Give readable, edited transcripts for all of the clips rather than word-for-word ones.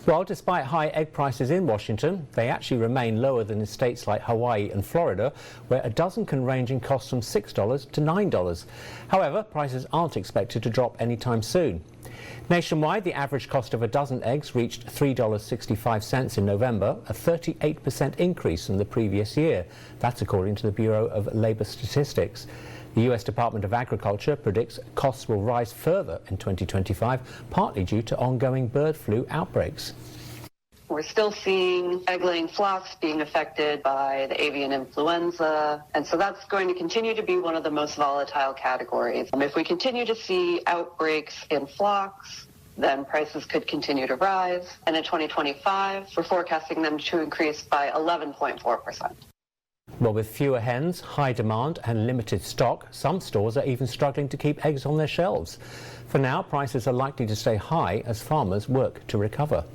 Well, despite high egg prices in Washington, they actually remain lower than in states like Hawaii and Florida, where a dozen can range in cost from $6 to $9. However, prices aren't expected to drop anytime soon. Nationwide, the average cost of a dozen eggs reached $3.65 in November, a 38% increase from the previous year. That's according to the Bureau of Labor Statistics. The U.S. Department of Agriculture predicts costs will rise further in 2025, partly due to ongoing bird flu outbreaks. We're still seeing egg-laying flocks being affected by the avian influenza, and so that's going to continue to be one of the most volatile categories. If we continue to see outbreaks in flocks, then prices could continue to rise, and in 2025, we're forecasting them to increase by 11.4%. Well, with fewer hens, high demand and limited stock, some stores are even struggling to keep eggs on their shelves. For now, prices are likely to stay high as farmers work to recover.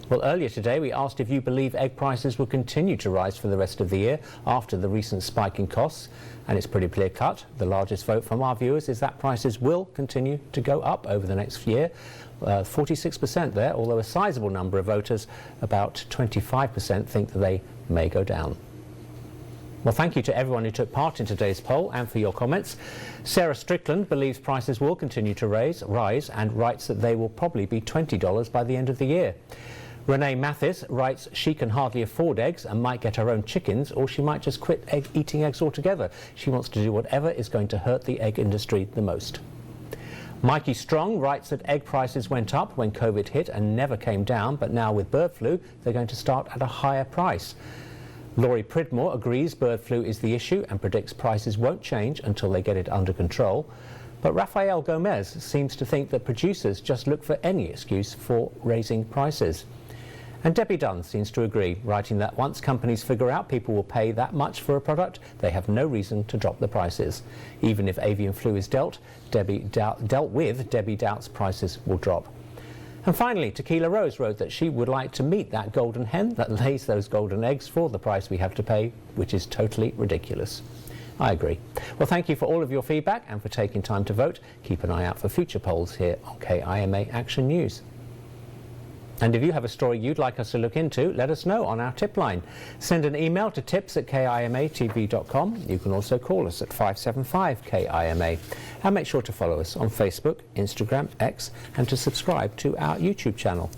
Well, earlier today we asked if you believe egg prices will continue to rise for the rest of the year after the recent spike in costs, and it's pretty clear cut. The largest vote from our viewers is that prices will continue to go up over the next year. 46% there, although a sizable number of voters, about 25%, think that they may go down. Well, thank you to everyone who took part in today's poll and for your comments. Sarah Strickland believes prices will continue to rise and writes that they will probably be $20 by the end of the year. Renee Mathis writes she can hardly afford eggs and might get her own chickens, or she might just quit eating eggs altogether. She wants to do whatever is going to hurt the egg industry the most. Mikey Strong writes that egg prices went up when COVID hit and never came down, but now with bird flu they're going to start at a higher price. Laurie Pridmore agrees bird flu is the issue and predicts prices won't change until they get it under control. But Rafael Gomez seems to think that producers just look for any excuse for raising prices. And Debbie Dunn seems to agree, writing that once companies figure out people will pay that much for a product, they have no reason to drop the prices. Even if avian flu is dealt with, Debbie doubts prices will drop. And finally, Tequila Rose wrote that she would like to meet that golden hen that lays those golden eggs for the price we have to pay, which is totally ridiculous. I agree. Well, thank you for all of your feedback and for taking time to vote. Keep an eye out for future polls here on KIMA Action News. And if you have a story you'd like us to look into, let us know on our tip line. Send an email to tips@kimatv.com. You can also call us at 575-KIMA. And make sure to follow us on Facebook, Instagram, X, and to subscribe to our YouTube channel.